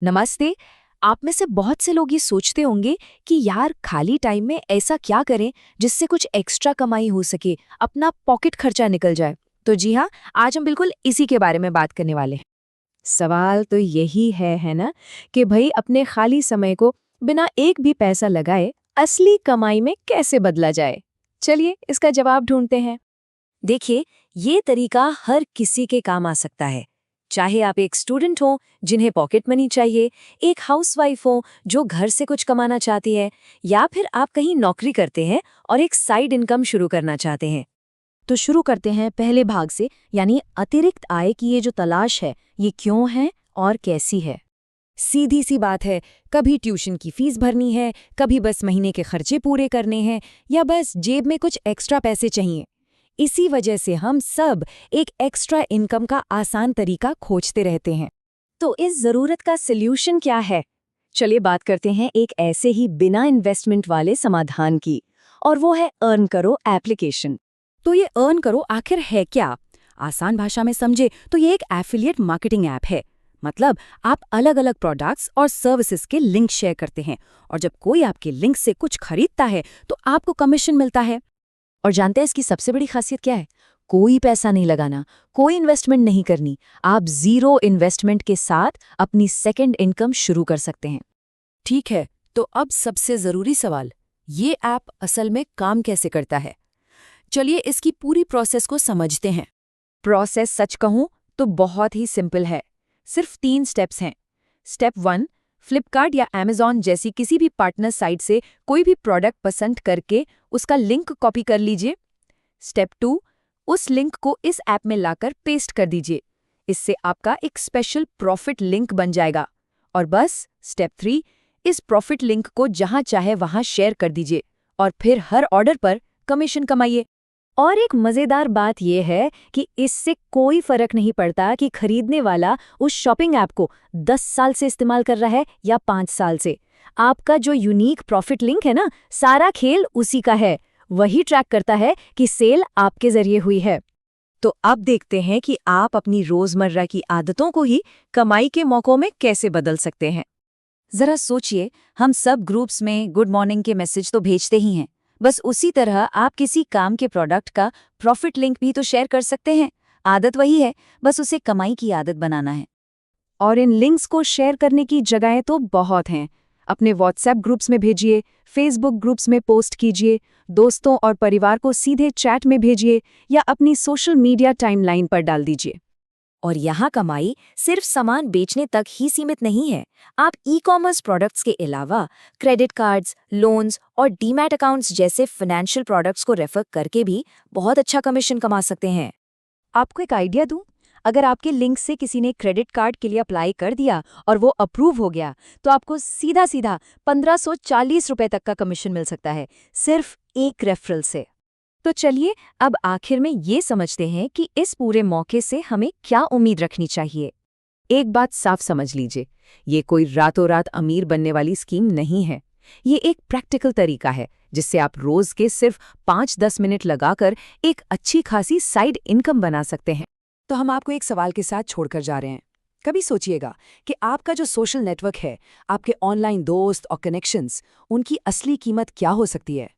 नमस्ते। आप में से बहुत से लोग ये सोचते होंगे कि यार खाली टाइम में ऐसा क्या करें जिससे कुछ एक्स्ट्रा कमाई हो सके, अपना पॉकेट खर्चा निकल जाए। तो जी हाँ, आज हम बिल्कुल इसी के बारे में बात करने वाले हैं। सवाल तो यही है ना, कि भाई अपने खाली समय को बिना एक भी पैसा लगाए असली कमाई में कैसे बदला जाए। चलिए इसका जवाब ढूंढते हैं। देखिए, ये तरीका हर किसी के काम आ सकता है। चाहे आप एक स्टूडेंट हो जिन्हें पॉकेट मनी चाहिए, एक हाउसवाइफ हो जो घर से कुछ कमाना चाहती है, या फिर आप कहीं नौकरी करते हैं और एक साइड इनकम शुरू करना चाहते हैं। तो शुरू करते हैं पहले भाग से, यानी अतिरिक्त आय की ये जो तलाश है, ये क्यों है और कैसी है। सीधी सी बात है, कभी ट्यूशन की फीस भरनी है, कभी बस महीने के खर्चे पूरे करने हैं, या बस जेब में कुछ एक्स्ट्रा पैसे चाहिए। इसी वजह से हम सब एक एक्स्ट्रा इनकम का आसान तरीका खोजते रहते हैं। तो इस जरूरत का सल्यूशन क्या है? चलिए बात करते हैं एक ऐसे ही बिना इन्वेस्टमेंट वाले समाधान की, और वो है अर्न करो एप्लीकेशन। तो ये अर्न करो आखिर है क्या? आसान भाषा में समझे तो ये एक एफिलिएट मार्केटिंग ऐप है। मतलब आप अलग अलग प्रोडक्ट्स और सर्विसेज के लिंक शेयर करते हैं, और जब कोई आपके लिंक से कुछ खरीदता है तो आपको कमीशन मिलता है। और जानते हैं इसकी सबसे बड़ी खासियत क्या है? कोई पैसा नहीं लगाना, कोई इन्वेस्टमेंट नहीं करनी। आप जीरो इन्वेस्टमेंट के साथ अपनी सेकंड इनकम शुरू कर सकते हैं। ठीक है, तो अब सबसे जरूरी सवाल, ये ऐप असल में काम कैसे करता है? चलिए इसकी पूरी प्रोसेस को समझते हैं। प्रोसेस सच कहूं तो बहुत ही सिंपल है। सिर्फ 3 स्टेप्स हैं। स्टेप 1, फ्लिपकार्ट या अमेज़न जैसी किसी भी पार्टनर साइट से कोई भी प्रोडक्ट पसंद करके उसका लिंक कॉपी कर लीजिए। स्टेप 2, उस लिंक को इस ऐप में लाकर पेस्ट कर दीजिए। इससे आपका एक स्पेशल प्रॉफिट लिंक बन जाएगा। और बस स्टेप 3, इस प्रॉफिट लिंक को जहां चाहे वहां शेयर कर दीजिए, और फिर हर ऑर्डर पर कमीशन कमाइए। और एक मजेदार बात यह है कि इससे कोई फर्क नहीं पड़ता कि खरीदने वाला उस शॉपिंग ऐप को 10 साल से इस्तेमाल कर रहा है या 5 साल से। आपका जो यूनिक प्रॉफिट लिंक है ना, सारा खेल उसी का है। वही ट्रैक करता है कि सेल आपके जरिए हुई है। तो अब देखते हैं कि आप अपनी रोजमर्रा की आदतों को ही कमाई के मौकों में कैसे बदल सकते हैं। जरा सोचिए, हम सब ग्रुप्स में गुड मॉर्निंग के मैसेज तो भेजते ही हैं। बस उसी तरह आप किसी काम के प्रोडक्ट का प्रॉफिट लिंक भी तो शेयर कर सकते हैं। आदत वही है, बस उसे कमाई की आदत बनाना है। और इन लिंक्स को शेयर करने की जगहें तो बहुत हैं। अपने व्हाट्सएप ग्रुप्स में भेजिए, फेसबुक ग्रुप्स में पोस्ट कीजिए, दोस्तों और परिवार को सीधे चैट में भेजिए, या अपनी सोशल मीडिया टाइमलाइन पर डाल दीजिए। और यहाँ कमाई सिर्फ सामान बेचने तक ही सीमित नहीं है। आप ई-कॉमर्स प्रोडक्ट्स के अलावा क्रेडिट कार्ड्स, लोन्स और डीमैट अकाउंट्स जैसे फाइनेंशियल प्रोडक्ट्स को रेफर करके भी बहुत अच्छा कमीशन कमा सकते हैं। आपको एक आइडिया दूं? अगर आपके लिंक से किसी ने क्रेडिट कार्ड के लिए अप्लाई कर दिया और वो अप्रूव हो गया, तो आपको सीधा सीधा 1540 रुपए तक का कमीशन मिल सकता है, सिर्फ एक रेफरल से। तो चलिए अब आखिर में ये समझते हैं कि इस पूरे मौके से हमें क्या उम्मीद रखनी चाहिए। एक बात साफ समझ लीजिए, ये कोई रातों रात अमीर बनने वाली स्कीम नहीं है। ये एक प्रैक्टिकल तरीका है जिससे आप रोज के सिर्फ 5-10 मिनट लगाकर एक अच्छी खासी साइड इनकम बना सकते हैं। तो हम आपको एक सवाल के साथ छोड़कर जा रहे हैं। कभी सोचिएगा कि आपका जो सोशल नेटवर्क है, आपके ऑनलाइन दोस्त और कनेक्शंस, उनकी असली कीमत क्या हो सकती है।